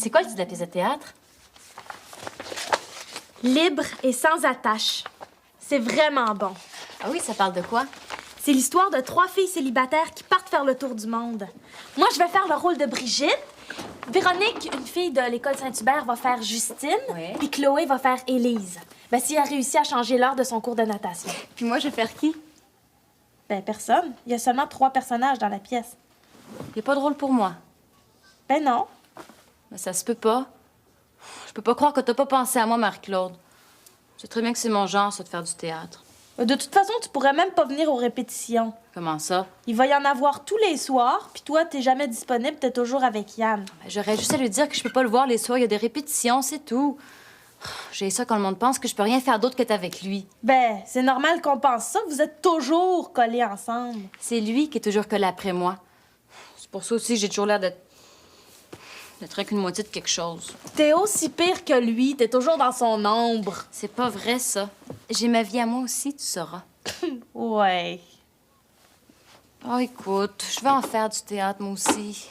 C'est quoi le titre de la pièce de théâtre? Libre et sans attache. C'est vraiment bon. Ah oui, ça parle de quoi? C'est l'histoire de 3 filles célibataires qui partent faire le tour du monde. Moi, je vais faire le rôle de Brigitte. Véronique, une fille de l'école Saint-Hubert, va faire Justine. Ouais. Puis Chloé va faire Élise. Ben, si elle réussit à changer l'heure de son cours de natation. Puis moi, je vais faire qui? Ben, personne. Il y a seulement 3 personnages dans la pièce. Il a pas de rôle pour moi. Ben non. Mais ça se peut pas. Je peux pas croire que t'as pas pensé à moi, Marie-Claude. C'est très bien que c'est mon genre, ça, de faire du théâtre. De toute façon, tu pourrais même pas venir aux répétitions. Comment ça? Il va y en avoir tous les soirs, puis toi, t'es jamais disponible, t'es toujours avec Yann. Ben, j'aurais juste à lui dire que je peux pas le voir les soirs, il y a des répétitions, c'est tout. J'ai ça quand le monde pense que je peux rien faire d'autre qu'être avec lui. Ben, c'est normal qu'on pense ça, vous êtes toujours collés ensemble. C'est lui qui est toujours collé après moi. C'est pour ça aussi que j'ai toujours l'air d'être rien qu'une moitié de quelque chose. T'es aussi pire que lui, t'es toujours dans son ombre. C'est pas vrai, ça. J'ai ma vie à moi aussi, tu sauras. Ouais. Oh, écoute, je vais en faire du théâtre, moi aussi.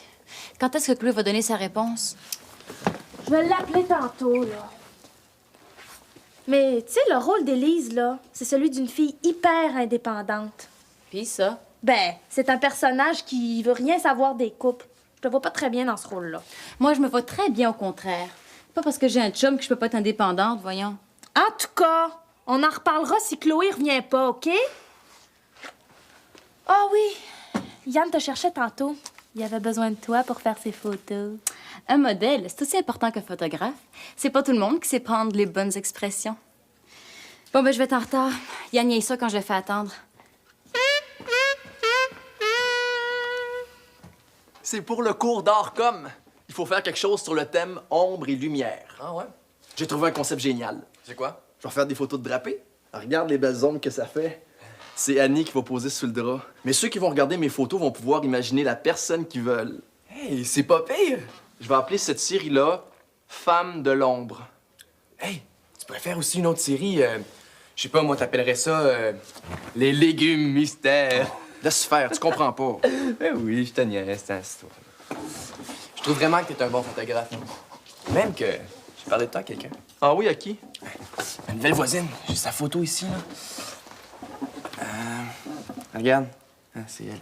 Quand est-ce que Chloé va donner sa réponse? Je vais l'appeler tantôt, là. Mais, tu sais, le rôle d'Élise, là, c'est celui d'une fille hyper indépendante. Puis ça? Ben, c'est un personnage qui veut rien savoir des couples. Je te vois pas très bien dans ce rôle-là. Moi, je me vois très bien au contraire. Pas parce que j'ai un chum que je peux pas être indépendante, voyons. En tout cas, on en reparlera si Chloé revient pas, OK? Ah oui, Yann te cherchait tantôt. Il avait besoin de toi pour faire ses photos. Un modèle, c'est aussi important qu'un photographe. C'est pas tout le monde qui sait prendre les bonnes expressions. Bon, ben, je vais être en retard. Yann y a ça quand je le fais attendre. C'est pour le cours d'art comme. Il faut faire quelque chose sur le thème ombre et lumière. Ah ouais? J'ai trouvé un concept génial. C'est quoi? Je vais faire des photos de drapés. Regarde les belles ombres que ça fait. C'est Annie qui va poser sous le drap. Mais ceux qui vont regarder mes photos vont pouvoir imaginer la personne qu'ils veulent. Hey, c'est pas pire! Je vais appeler cette série-là Femme de l'ombre. Hey, tu pourrais faire aussi une autre série, je sais pas, moi, t'appellerais ça Les légumes mystères. Laisse faire, tu comprends pas. Ben oui, je te niaise, c'est histoire. Je trouve vraiment que t'es un bon photographe. Même que j'ai parlé de toi à quelqu'un. Ah oui, à qui? Ma nouvelle voisine, j'ai sa photo ici, là. Regarde. Ah, c'est elle.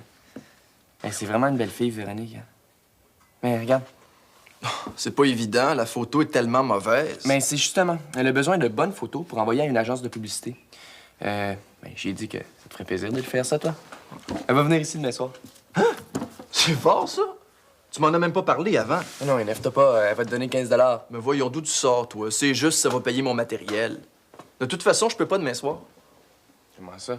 Hey, c'est vraiment une belle fille, Véronique. Hein. Mais regarde. C'est pas évident, la photo est tellement mauvaise. Mais c'est justement, elle a besoin de bonnes photos pour envoyer à une agence de publicité. J'ai dit que ça te ferait plaisir de le faire, ça, toi. Elle va venir ici demain soir. C'est fort, ça? Tu m'en as même pas parlé avant. Non, énerve-toi pas, elle va te donner 15 $. Mais voyons d'où tu sors, toi. C'est juste ça va payer mon matériel. De toute façon, je peux pas demain soir. Comment ça?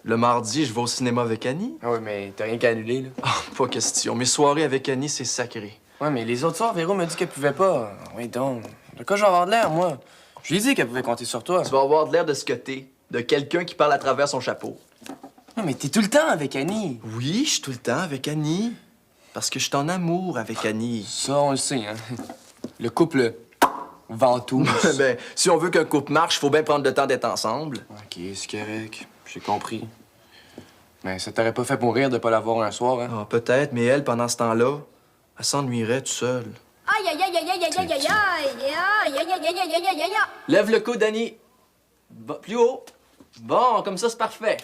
Le mardi, je vais au cinéma avec Annie. Ah oui, mais t'as rien qu'à annuler, là. Ah, pas question. Mes soirées avec Annie, c'est sacré. Ouais, mais les autres soirs, Véro m'a dit qu'elle pouvait pas. Oui, donc. De quoi je vais avoir de l'air, moi? Je lui ai dit qu'elle pouvait compter sur toi. Tu vas avoir de l'air de ce que t'es. De quelqu'un qui parle à travers son chapeau. Non, mais t'es tout le temps avec Annie. Oui, je suis tout le temps avec Annie. Parce que je suis en amour avec Annie. Ça, on le sait, hein. Le couple ventouse. Ben, si on veut qu'un couple marche, faut bien prendre le temps d'être ensemble. OK, c'est correct. J'ai compris. Mais ça t'aurait pas fait mourir de pas l'avoir un soir, hein? Ah, peut-être, mais elle, pendant ce temps-là, elle s'ennuierait toute seule. Aïe, aïe, aïe, aïe, aïe, aïe, aïe, aïe, aïe, aïe, aïe, aïe, aïe, aïe, aïe, aïe, aïe. Lève le coude, Annie. Plus haut. Bon, comme ça, c'est parfait.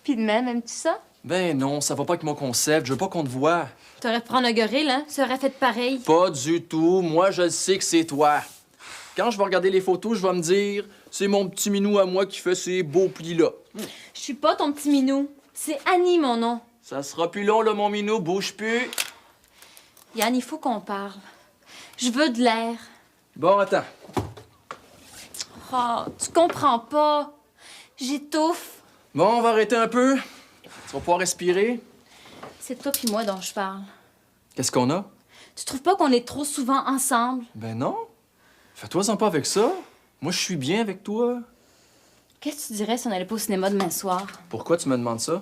Puis de même, aimes-tu ça? Ben non, ça va pas avec mon concept. Je veux pas qu'on te voie. T'aurais pu prendre un gorille, hein? Ça aurait fait pareil. Pas du tout. Moi, je sais que c'est toi. Quand je vais regarder les photos, je vais me dire, c'est mon petit minou à moi qui fait ces beaux plis-là. Je suis pas ton petit minou. C'est Annie, mon nom. Ça sera plus long, là, mon minou. Bouge plus. Yann, il faut qu'on parle. Je veux de l'air. Bon, attends. Oh, tu comprends pas. J'étouffe. Bon, on va arrêter un peu. Tu vas pouvoir respirer. C'est toi puis moi dont je parle. Qu'est-ce qu'on a? Tu trouves pas qu'on est trop souvent ensemble? Ben non. Fais-toi-en pas avec ça. Moi, je suis bien avec toi. Qu'est-ce que tu dirais si on allait pas au cinéma demain soir? Pourquoi tu me demandes ça?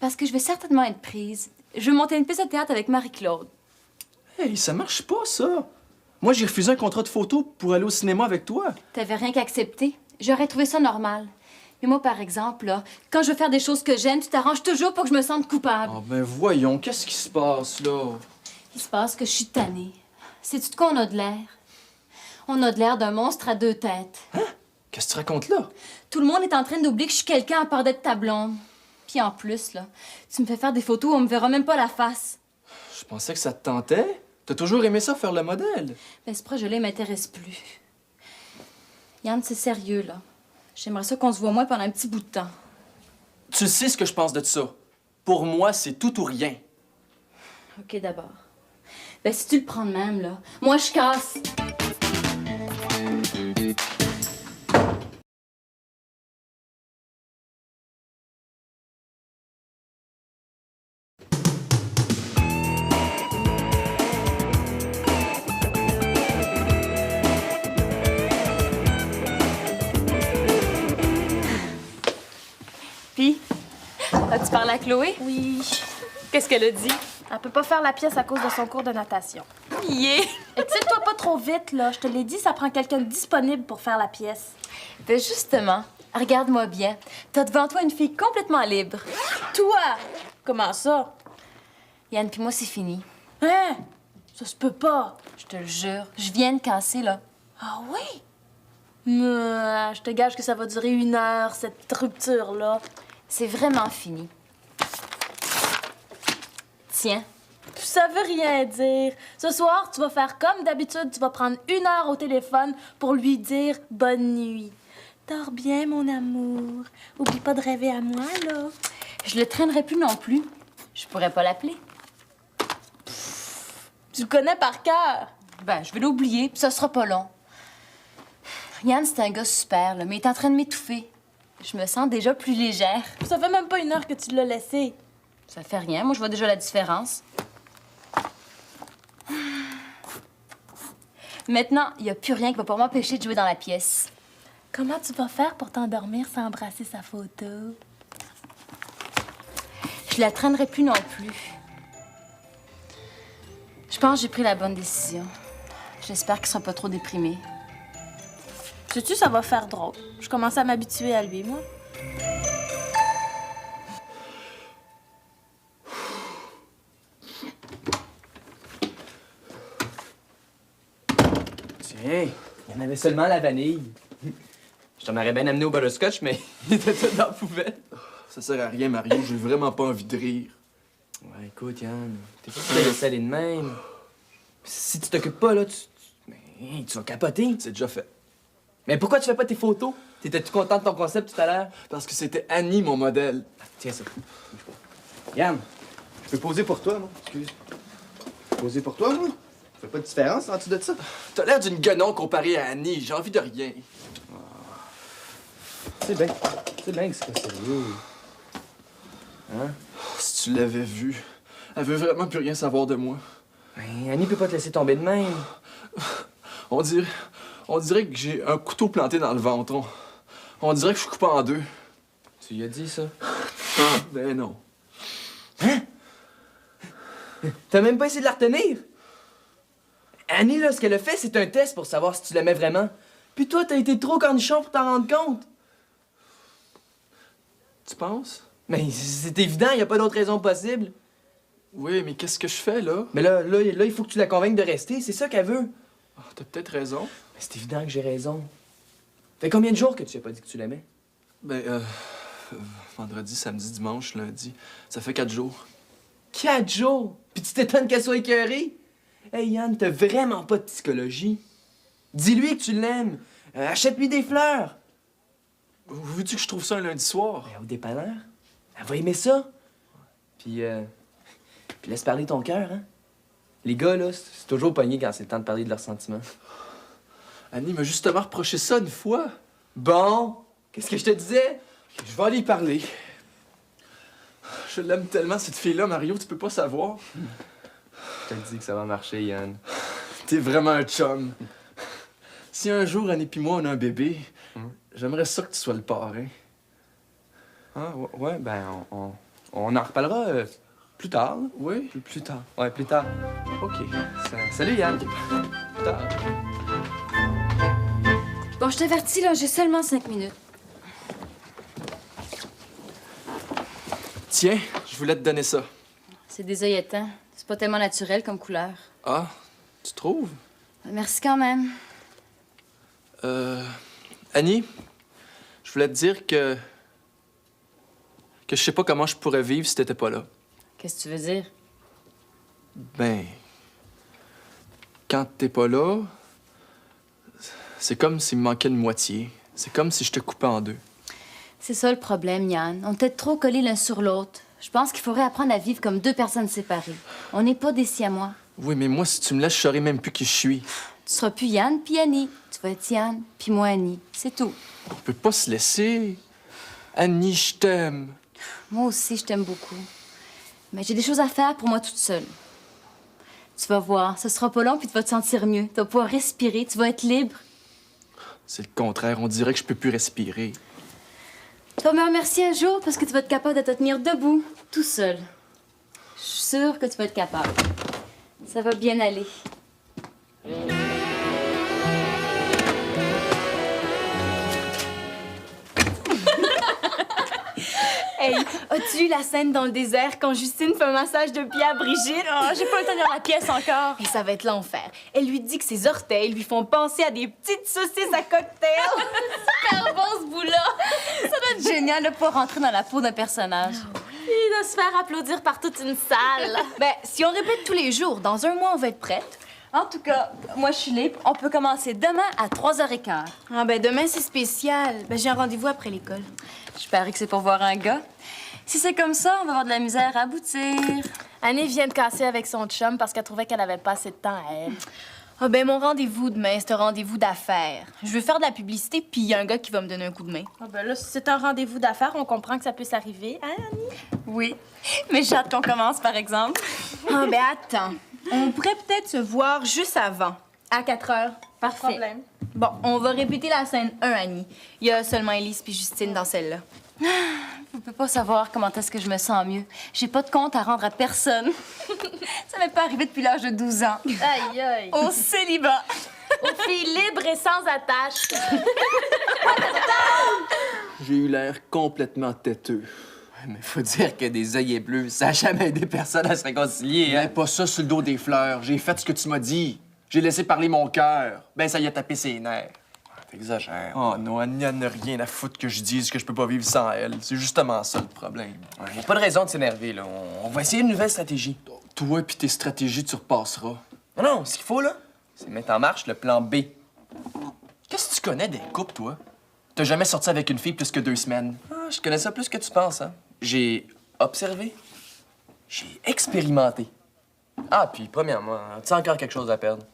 Parce que je vais certainement être prise. Je veux monter une pièce de théâtre avec Marie-Claude. Hey, ça marche pas, ça. Moi, j'ai refusé un contrat de photo pour aller au cinéma avec toi. T'avais rien qu'à accepter. J'aurais trouvé ça normal. Mais moi, par exemple, là, quand je veux faire des choses que j'aime, tu t'arranges toujours pour que je me sente coupable. Oh, ben voyons, qu'est-ce qui se passe, là? qui se passe que je suis tannée. Sais-tu de quoi on a de l'air? On a de l'air d'un monstre à deux têtes. Hein? Qu'est-ce que tu racontes là? Tout le monde est en train d'oublier que je suis quelqu'un à part d'être ta blonde. Puis en plus, là, tu me fais faire des photos où on me verra même pas la face. Je pensais que ça te tentait. T'as toujours aimé ça, faire le modèle. Ben, ce projet-là m'intéresse plus. Yann, c'est sérieux, là. J'aimerais ça qu'on se voit moins pendant un petit bout de temps. Tu sais ce que je pense de ça. Pour moi, c'est tout ou rien. OK, d'abord. Ben, si tu le prends de même, là, moi, je casse. Puis, as-tu parlé à Chloé? Oui. Qu'est-ce qu'elle a dit? Elle peut pas faire la pièce à cause de son cours de natation. Yeah! Excite-toi pas trop vite, là. Je te l'ai dit, ça prend quelqu'un de disponible pour faire la pièce. Ben justement, regarde-moi bien. T'as devant toi une fille complètement libre. Toi! Comment ça? Yann puis moi, c'est fini. Hein? Ça se peut pas. Je te le jure. Je viens de casser, là. Ah oui? Je te gage que ça va durer 1 heure, cette rupture-là. C'est vraiment fini. Tiens. Ça veut rien dire. Ce soir, tu vas faire comme d'habitude. Tu vas prendre 1 heure au téléphone pour lui dire bonne nuit. Dors bien, mon amour. Oublie pas de rêver à moi, là. Je le traînerai plus non plus. Je pourrais pas l'appeler. Tu le connais par cœur. Ben, je vais l'oublier, puis ça sera pas long. Yann, c'est un gars super, là, mais il est en train de m'étouffer. Je me sens déjà plus légère. Ça fait même pas 1 heure que tu l'as laissé. Ça fait rien, moi, je vois déjà la différence. Maintenant, il n'y a plus rien qui va pas m'empêcher de jouer dans la pièce. Comment tu vas faire pour t'endormir sans embrasser sa photo? Je la traînerai plus non plus. Je pense que j'ai pris la bonne décision. J'espère qu'il sera pas trop déprimé. Sais-tu, ça va faire drôle. Je commence à m'habituer à lui, moi. Tiens, il y en avait seulement la vanille. Je t'en aurais bien amené au butterscotch, mais il était tout dans la poubelle. Ça sert à rien, Mario. J'ai vraiment pas envie de rire. Ouais, écoute, Yann, t'es pas obligé de laisser aller de même. Si tu t'occupes pas, là, tu vas capoter. C'est déjà fait. Mais pourquoi tu fais pas tes photos? T'étais-tu content de ton concept tout à l'heure? Parce que c'était Annie, mon modèle. Tiens ça. Yann, je peux poser pour toi, non? Excuse. Poser pour toi, moi? Ça fait pas de différence en dessous de ça? T'as l'air d'une guenon comparée à Annie. J'ai envie de rien. C'est bien que c'est pas sérieux. Hein? Si tu l'avais vue, elle veut vraiment plus rien savoir de moi. Ben, Annie peut pas te laisser tomber de même. On dirait que j'ai un couteau planté dans le ventre. On dirait que je suis coupé en deux. Tu lui as dit ça? Ben non. Hein? T'as même pas essayé de la retenir? Annie, là, ce qu'elle a fait, c'est un test pour savoir si tu l'aimais vraiment. Puis toi, t'as été trop cornichon pour t'en rendre compte. Tu penses? Mais c'est évident, y a pas d'autre raison possible. Oui, mais qu'est-ce que je fais, là? Mais là, il faut que tu la convainques de rester, c'est ça qu'elle veut. Ah, t'as peut-être raison. Mais c'est évident que j'ai raison. Fait combien de jours que tu as pas dit que tu l'aimais? Ben, vendredi, samedi, dimanche, lundi. Ça fait 4 jours. 4 jours? Puis tu t'étonnes qu'elle soit écœurée? Hey Yann, t'as vraiment pas de psychologie. Dis-lui que tu l'aimes. Achète-lui des fleurs. Veux-tu que je trouve ça un lundi soir? Ben, au dépanneur. Elle va aimer ça. Puis laisse parler ton cœur, hein? Les gars, là, c'est toujours pogné quand c'est le temps de parler de leurs sentiments. Annie m'a justement reproché ça une fois. Bon, qu'est-ce que je te disais? Je vais aller y parler. Je l'aime tellement, cette fille-là, Mario, tu peux pas savoir. Je te dis que ça va marcher, Yann. T'es vraiment un chum. Si un jour, Annie et moi, on a un bébé, j'aimerais ça que tu sois le parrain. Ah, ouais, ben, on en reparlera plus tard. Là. Oui? Plus tard. Ouais, plus tard. OK. Salut, Yann. Plus tard. Bon, je t'avertis, là, j'ai seulement 5 minutes. Tiens, je voulais te donner ça. C'est des œilletins. C'est pas tellement naturel comme couleur. Ah, tu trouves? Merci quand même. Annie, je voulais te dire que je sais pas comment je pourrais vivre si t'étais pas là. Qu'est-ce que tu veux dire? Ben, quand t'es pas là, c'est comme s'il me manquait une moitié. C'est comme si je te coupais en deux. C'est ça le problème, Yann. On est peut-être trop collés l'un sur l'autre. Je pense qu'il faudrait apprendre à vivre comme deux personnes séparées. On n'est pas des siamois. Oui, mais moi, si tu me laisses, je saurais même plus qui je suis. Tu seras plus Yann puis Annie. Tu vas être Yann puis moi Annie. C'est tout. On peut pas se laisser. Annie, je t'aime. Moi aussi, je t'aime beaucoup. Mais j'ai des choses à faire pour moi toute seule. Tu vas voir, ce sera pas long puis tu vas te sentir mieux. Tu vas pouvoir respirer, tu vas être libre. C'est le contraire. On dirait que je peux plus respirer. Tu vas me remercier un jour parce que tu vas être capable de te tenir debout, tout seul. Je suis sûre que tu vas être capable. Ça va bien aller. Hey, as-tu eu la scène dans le désert quand Justine fait un massage de pied à Brigitte? Oh, j'ai pas le temps de lire la pièce encore. Et ça va être l'enfer. Elle lui dit que ses orteils lui font penser à des petites saucisses à cocktail. Super bon ce bout-là! Ça doit être génial de pouvoir rentrer dans la peau d'un personnage. Il doit se faire applaudir par toute une salle. Ben, si on répète tous les jours, dans un mois, on va être prête. En tout cas, moi je suis libre. On peut commencer demain à 3h15. Ah ben, demain, c'est spécial. Ben, j'ai un rendez-vous après l'école. Je parie que c'est pour voir un gars. Si c'est comme ça, on va avoir de la misère à aboutir. Annie vient de casser avec son chum parce qu'elle trouvait qu'elle avait pas assez de temps à elle. Ah ben, mon rendez-vous demain, c'est un rendez-vous d'affaires. Je veux faire de la publicité, puis il y a un gars qui va me donner un coup de main. Ah ben là, si c'est un rendez-vous d'affaires, on comprend que ça peut s'arriver, hein, Annie? Oui. Mais j'ai hâte qu'on commence, par exemple. Ah ben, attends. On pourrait peut-être se voir juste avant, à 4 heures. Parfait. Bon, on va répéter la scène 1, Annie. Il y a seulement Élise puis Justine dans celle-là. Vous pouvez pas savoir comment est-ce que je me sens mieux. J'ai pas de compte à rendre à personne. Ça m'est pas arrivé depuis l'âge de 12 ans. Aïe, aïe. Au célibat. Aux filles libres et sans attache. J'ai eu l'air complètement têteux. Mais faut dire que des œillets bleus, ça a jamais aidé personne à se réconcilier, hein? Mais pas ça sur le dos des fleurs. J'ai fait ce que tu m'as dit. J'ai laissé parler mon cœur. Ben, ça y a tapé ses nerfs. T'exagères. Oh non, Annie n'a rien à foutre que je dise que je peux pas vivre sans elle. C'est justement ça le problème. Y a pas de raison de s'énerver, là. On va essayer une nouvelle stratégie. Toi puis tes stratégies, tu repasseras. Non, non, ce qu'il faut, là, c'est mettre en marche le plan B. Qu'est-ce que tu connais des couples, toi? T'as jamais sorti avec une fille plus que 2 semaines. Ah, je connais ça plus que tu penses, hein. J'ai observé. J'ai expérimenté. Ah, puis premièrement, as-tu encore quelque chose à perdre?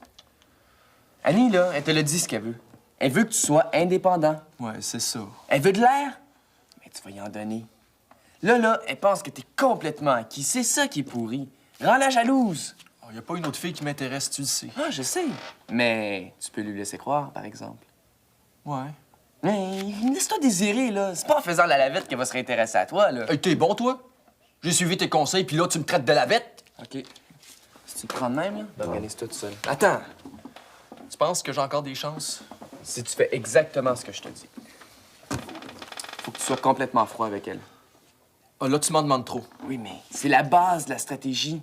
Annie, là, elle te le dit ce qu'elle veut. Elle veut que tu sois indépendant. Ouais, c'est ça. Elle veut de l'air, mais tu vas y en donner. Là, elle pense que t'es complètement acquis. C'est ça qui est pourri. Rends-la jalouse. Y a pas une autre fille qui m'intéresse, tu le sais. Ah, je sais. Mais tu peux lui laisser croire, par exemple. Ouais. Mais laisse-toi désirer, là. C'est pas en faisant la lavette qu'elle va se réintéresser à toi, là. Hey, t'es bon, toi? J'ai suivi tes conseils, puis là, tu me traites de lavette? OK. Si tu te prends de même, là, ben organise-toi tout seul. Attends. Tu penses que j'ai encore des chances? Si tu fais exactement ce que je te dis, faut que tu sois complètement froid avec elle. Ah, là, tu m'en demandes trop. Oui, mais c'est la base de la stratégie.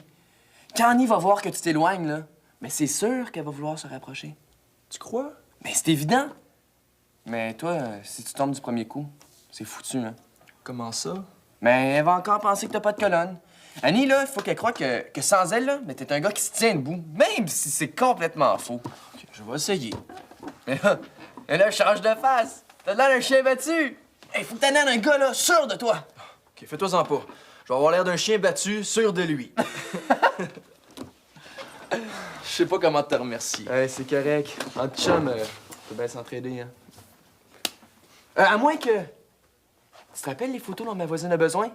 Quand Annie va voir que tu t'éloignes, là, mais c'est sûr qu'elle va vouloir se rapprocher. Tu crois? Mais c'est évident. Mais toi, si tu tombes du premier coup, c'est foutu, hein. Comment ça? Mais elle va encore penser que t'as pas de colonne. Annie, là, il faut qu'elle croie que sans elle, là, mais t'es un gars qui se tient debout, même si c'est complètement faux. OK, je vais essayer. Mais là, change de face. T'as l'air d'un chien battu. Hey, faut que t'en aies un gars, là, sûr de toi. OK, fais-toi-en pas. Je vais avoir l'air d'un chien battu, sûr de lui. Je sais pas comment te remercier. Ouais, c'est correct. En chum, on peut bien s'entraider, hein. À moins que... Tu te rappelles les photos dont ma voisine a besoin?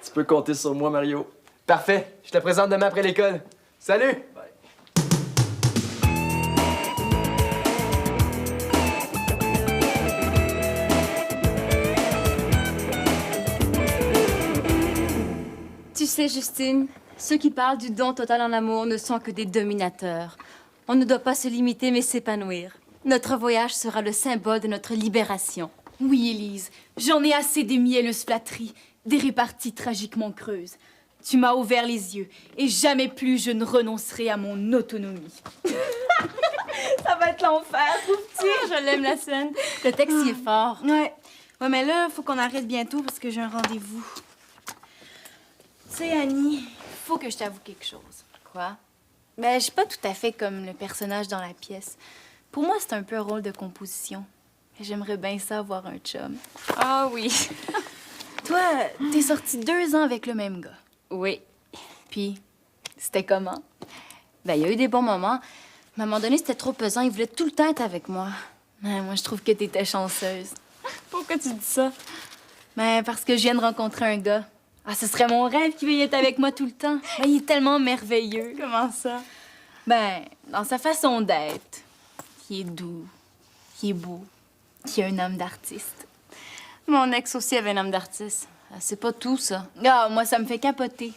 Tu peux compter sur moi, Mario. Parfait. Je te présente demain après l'école. Salut! Tu sais, Justine, ceux qui parlent du don total en amour ne sont que des dominateurs. On ne doit pas se limiter, mais s'épanouir. Notre voyage sera le symbole de notre libération. Oui, Élise, j'en ai assez des mielleuses flatteries, des réparties tragiquement creuses. Tu m'as ouvert les yeux et jamais plus je ne renoncerai à mon autonomie. Ça va être l'enfer, trouves-tu? Je l'aime, la scène. Le texte, il est fort. Ouais. Ouais, mais là, faut qu'on arrête bientôt parce que j'ai un rendez-vous. Tu sais, Annie, faut que je t'avoue quelque chose. Quoi? Ben, je suis pas tout à fait comme le personnage dans la pièce. Pour moi, c'est un peu un rôle de composition. J'aimerais bien ça avoir un chum. Ah oui. Toi, t'es sorti 2 ans avec le même gars. Oui. Puis, c'était comment? Ben, il y a eu des bons moments. Mais à un moment donné, c'était trop pesant. Il voulait tout le temps être avec moi. Ben, moi, je trouve que t'étais chanceuse. Pourquoi tu dis ça? Ben, parce que je viens de rencontrer un gars. Ah, ce serait mon rêve qu'il veuille être avec moi tout le temps. Ben, il est tellement merveilleux. Comment ça? Ben, dans sa façon d'être. Il est doux. Il est beau. Il a une âme d'artiste. Mon ex aussi avait un âme d'artiste. C'est pas tout, ça. Ah, moi, ça me fait capoter.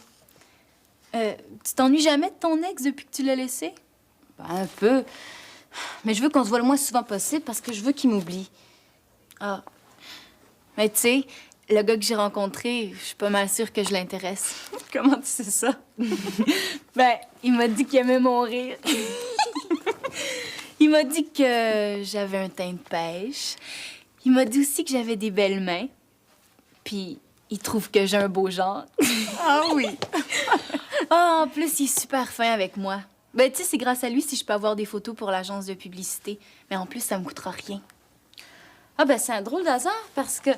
Tu t'ennuies jamais de ton ex depuis que tu l'as laissé? Ben, un peu. Mais je veux qu'on se voit le moins souvent possible parce que je veux qu'il m'oublie. Ah. Mais tu sais, le gars que j'ai rencontré, je suis pas mal sûre que je l'intéresse. Comment tu sais ça? Ben, il m'a dit qu'il aimait mon rire. Il m'a dit que j'avais un teint de pêche. Il m'a dit aussi que j'avais des belles mains. Puis, il trouve que j'ai un beau genre. Ah oui. Ah, en plus, il est super fin avec moi. Ben, tu sais, c'est grâce à lui si je peux avoir des photos pour l'agence de publicité. Mais en plus, ça me coûtera rien. Ah ben, c'est un drôle d'hasard parce que...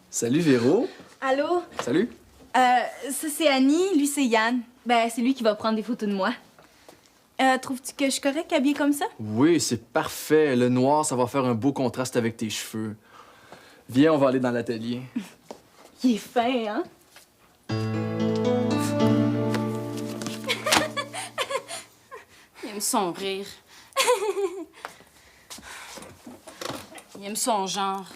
Salut, Véro. Allô? Salut. Ça, c'est Annie. Lui, c'est Yann. Ben, c'est lui qui va prendre des photos de moi. Trouves-tu que je suis correcte habillée comme ça? Oui, c'est parfait. Le noir, ça va faire un beau contraste avec tes cheveux. Viens, on va aller dans l'atelier. Il est fin, hein? Il aime son rire. Il aime son genre.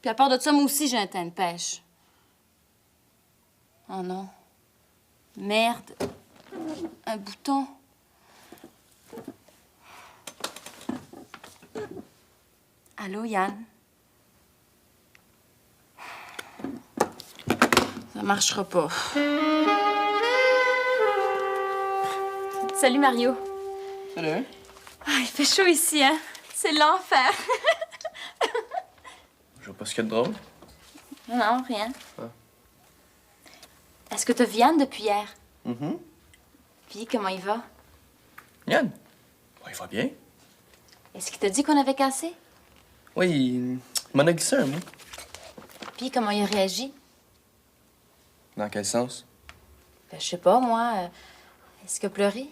Puis à part de ça, moi aussi, j'ai un teint de pêche. Oh non. Merde. Un bouton. Allô, Yann? Ça marchera pas. Salut, Mario. Salut. Ah, il fait chaud ici, hein? C'est l'enfer. Je vois pas ce qu'il y a de drôle. Non, rien. Ah. Est-ce que t'as vu Yann depuis hier? Mm-hmm. Puis, comment il va? Yann? Ouais, il va bien. Est-ce qu'il t'a dit qu'on avait cassé? Oui, il m'en a glissé un mot. Puis, comment il a réagi? Dans quel sens? Ben, je sais pas, moi. Est-ce qu'il a pleuré?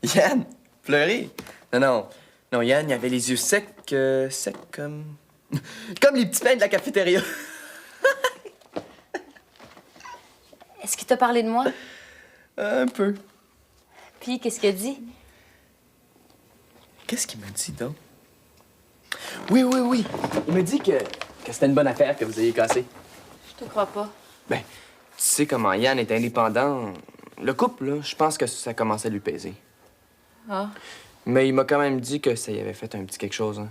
Yann? Pleurer? Non, non. Non, Yann, il avait les yeux secs, secs comme... comme les petits pains de la cafétéria. Est-ce qu'il t'a parlé de moi? Un peu. Puis, qu'est-ce qu'il a dit? Qu'est-ce qu'il m'a dit, donc? Oui, oui, oui. Il m'a dit que c'était une bonne affaire que vous ayez cassé. Je te crois pas. Ben, tu sais comment Yann est indépendant. Le couple, là, je pense que ça commençait à lui peser. Ah, Mais il m'a quand même dit que ça y avait fait un petit quelque chose, hein.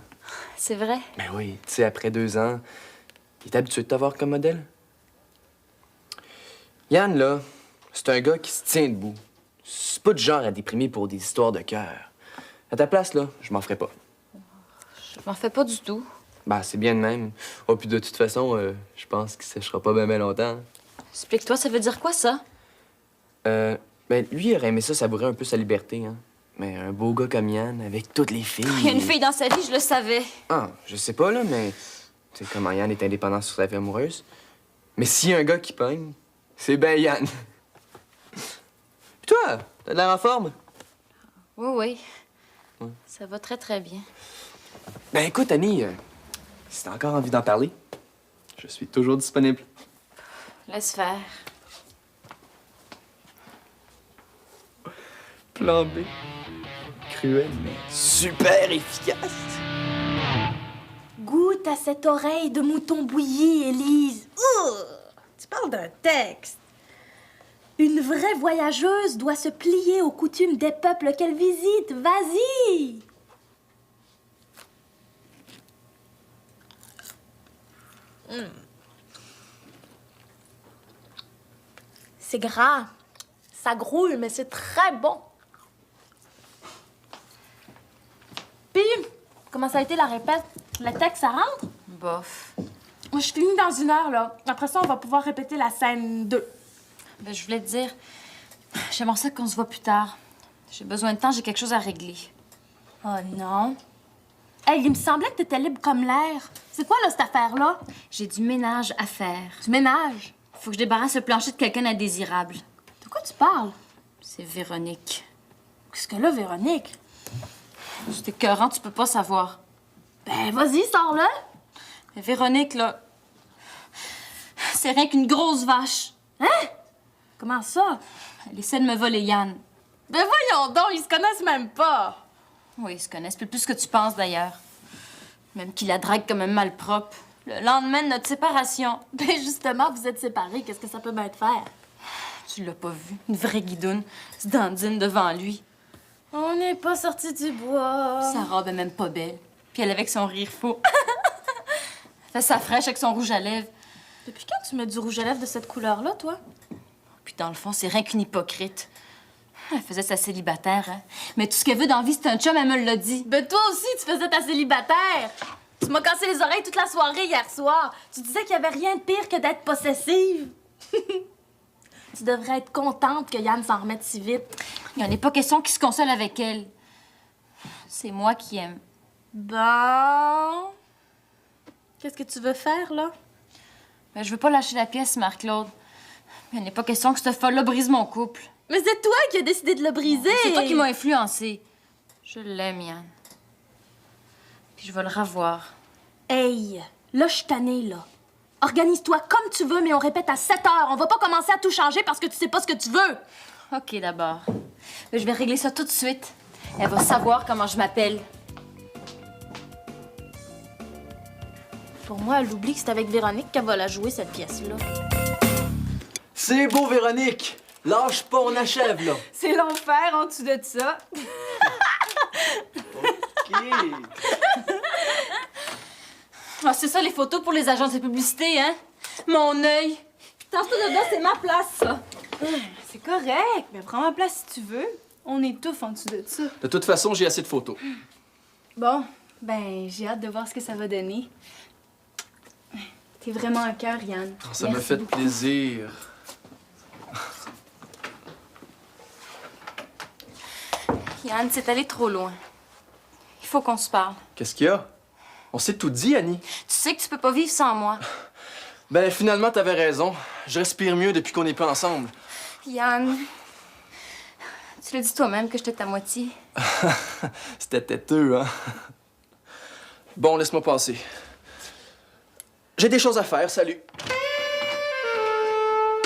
c'est vrai? Ben oui, tu sais, après 2 ans, il est habitué de t'avoir comme modèle. Yann, là, c'est un gars qui se tient debout. C'est pas du genre à déprimer pour des histoires de cœur. À ta place, là, je m'en ferais pas. Je m'en fais pas du tout. Ben, c'est bien de même. Oh, puis de toute façon, je pense qu'il séchera pas bien longtemps. Explique-toi, ça veut dire quoi, ça? Ben, lui, il aurait aimé ça savourer un peu sa liberté, hein. Mais un beau gars comme Yann, avec toutes les filles... Il y a une fille dans sa vie, je le savais. Ah, je sais pas, là, mais... Tu sais comment Yann est indépendant sur sa vie amoureuse. Mais s'il y a un gars qui pogne, c'est ben Yann. Puis toi, t'as de l'air en forme? Oui, oui. Ouais. Ça va très, très bien. Ben écoute, Annie, si t'as encore envie d'en parler, je suis toujours disponible. Laisse faire. Plan B. Cruel, mais super efficace. Goûte à cette oreille de mouton bouilli, Élise. Ouh! Tu parles d'un texte. Une vraie voyageuse doit se plier aux coutumes des peuples qu'elle visite. Vas-y! C'est gras. Ça grouille, mais c'est très bon. Puis, comment ça a été la répète? Le texte, ça rentre? Bof. Moi, je finis dans 1 heure, là. Après ça, on va pouvoir répéter la scène 2. Ben, je voulais te dire, j'aimerais ça qu'on se voit plus tard. J'ai besoin de temps, j'ai quelque chose à régler. Oh non. Hey, il me semblait que t'étais libre comme l'air. C'est quoi, là, cette affaire-là? J'ai du ménage à faire. Du ménage. Faut que je débarrasse le plancher de quelqu'un d'indésirable. De quoi tu parles? C'est Véronique. Qu'est-ce que là, Véronique? C'est écœurant, tu peux pas savoir. Ben, vas-y, sors-le. Mais Véronique, là, c'est rien qu'une grosse vache. Hein? Comment ça? Elle essaie de me voler Yann. Ben voyons donc, ils se connaissent même pas. Oui, ils se connaissent plus que tu penses, d'ailleurs. Même qu'il la drague comme un malpropre. Le lendemain de notre séparation. Ben justement, vous êtes séparés, qu'est-ce que ça peut bien te faire? Tu l'as pas vu, une vraie guidoune, se dandine devant lui. On n'est pas sortis du bois. Sa robe est même pas belle. Puis elle avec son rire faux. Elle fait sa fraîche avec son rouge à lèvres. Depuis quand tu mets du rouge à lèvres de cette couleur-là, toi? Puis dans le fond, c'est rien qu'une hypocrite. Elle faisait sa célibataire, hein. Mais tout ce qu'elle veut dans la vie, c'est un chum, elle me l'a dit. Ben toi aussi, tu faisais ta célibataire. Tu m'as cassé les oreilles toute la soirée hier soir. Tu disais qu'il y avait rien de pire que d'être possessive. Tu devrais être contente que Yann s'en remette si vite. Il n'y en a pas question qu'il se console avec elle. C'est moi qui aime. Bon... Qu'est-ce que tu veux faire, là? Ben, je veux pas lâcher la pièce, Marc-Claude. Mais il n'est pas question que cette folle-là brise mon couple. Mais c'est toi qui as décidé de le briser! C'est toi qui m'as influencée. Je l'aime, Yann. Puis je vais le revoir. Hey, là, je suis tannée, là. Organise-toi comme tu veux, mais on répète à 7 heures. On va pas commencer à tout changer parce que tu sais pas ce que tu veux. OK, d'abord. Ben, je vais régler ça tout de suite. Elle va savoir comment je m'appelle. Pour moi, elle oublie que c'est avec Véronique qu'elle va la jouer, cette pièce-là. C'est beau, Véronique! Lâche pas, on achève, là. C'est l'enfer en dessous de ça. OK. Ah, c'est ça, les photos pour les agences de publicité, hein? Mon œil. Tente-toi de là, c'est ma place, ça. C'est correct, mais prends ma place si tu veux. On étouffe en dessous de ça. De toute façon, j'ai assez de photos. Bon, ben, j'ai hâte de voir ce que ça va donner. T'es vraiment un cœur, Yann. Ça me Merci fait beaucoup. plaisir. Yann, c'est allé trop loin. Il faut qu'on se parle. Qu'est-ce qu'il y a? On s'est tout dit, Annie. Tu sais que tu peux pas vivre sans moi. Ben, finalement, t'avais raison. Je respire mieux depuis qu'on n'est pas ensemble. Yann, tu l'as dit toi-même que j'étais ta moitié. C'était têteux, hein? Bon, laisse-moi passer. J'ai des choses à faire, salut.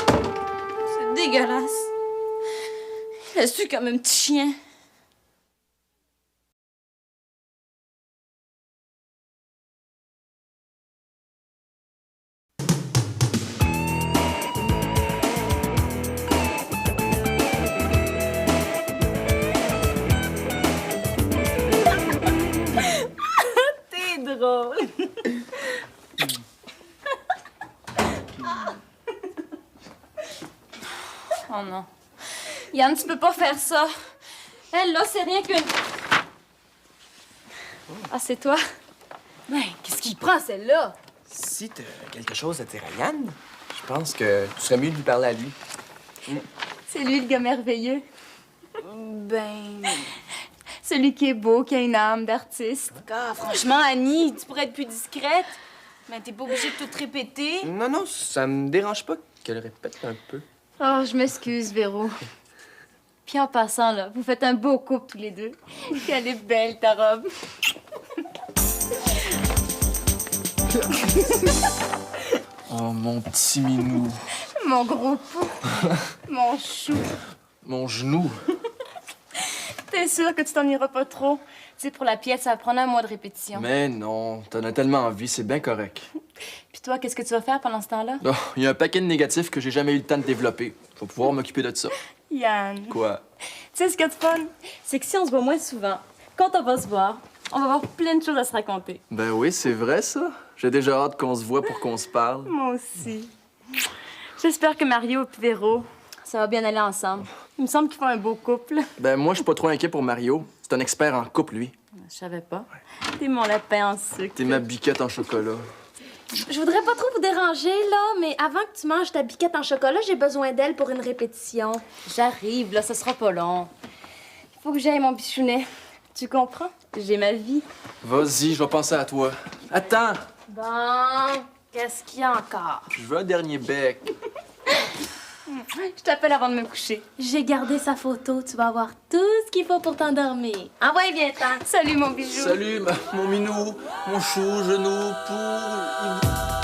C'est dégueulasse. Il a su comme un petit chien. T'es drôle. Oh non. Yann, tu peux pas faire ça. Elle, là, c'est rien qu'une... Ah, c'est toi? Ben, qu'est-ce qu'il prend, celle-là? Si t'as quelque chose à dire à Yann, je pense que tu serais mieux de lui parler à lui. C'est lui, le gars merveilleux. Ben... Celui qui est beau, qui a une âme d'artiste. Ah, franchement, Annie, tu pourrais être plus discrète. Mais t'es pas obligée de tout répéter. Non, non, ça me dérange pas qu'elle répète un peu. Oh, je m'excuse, Véro. Puis en passant, là, vous faites un beau couple tous les deux. Puis elle est belle, ta robe. Oh, mon petit minou. Mon gros pou. Mon chou. Mon genou. T'es sûr que tu t'en iras pas trop? Tu sais, pour la pièce, ça va prendre 1 mois de répétition. Mais non, t'en as tellement envie, c'est bien correct. Puis toi, qu'est-ce que tu vas faire pendant ce temps-là? Oh, il y a un paquet de négatifs que j'ai jamais eu le temps de développer. Faut pouvoir m'occuper de ça. Yann. Quoi? Tu sais, ce qui est fun, c'est que si on se voit moins souvent, quand on va se voir, On va avoir plein de choses à se raconter. Ben oui, c'est vrai, ça. J'ai déjà hâte qu'on se voit pour qu'on se parle. Moi aussi. J'espère que Mario et Véro, ça va bien aller ensemble. Il me semble qu'ils font un beau couple. Ben moi, je suis pas trop inquiet pour Mario. C'est un expert en couple, lui. Je savais pas. T'es mon lapin en sucre. T'es ma biquette en chocolat. Je voudrais pas trop vous déranger, là, mais avant que tu manges ta biquette en chocolat, j'ai besoin d'elle pour une répétition. J'arrive, là, ça sera pas long. Il faut que j'aille, mon bichounet. Tu comprends? J'ai ma vie. Vas-y, je vais penser à toi. Attends! Bon, qu'est-ce qu'il y a encore? Je veux un dernier bec. Je t'appelle avant de me coucher. J'ai gardé sa photo, tu vas avoir tout ce qu'il faut pour t'endormir. Envoie, viens-t'en. Salut, mon bijou. Salut, mon minou, mon chou, genou, pour...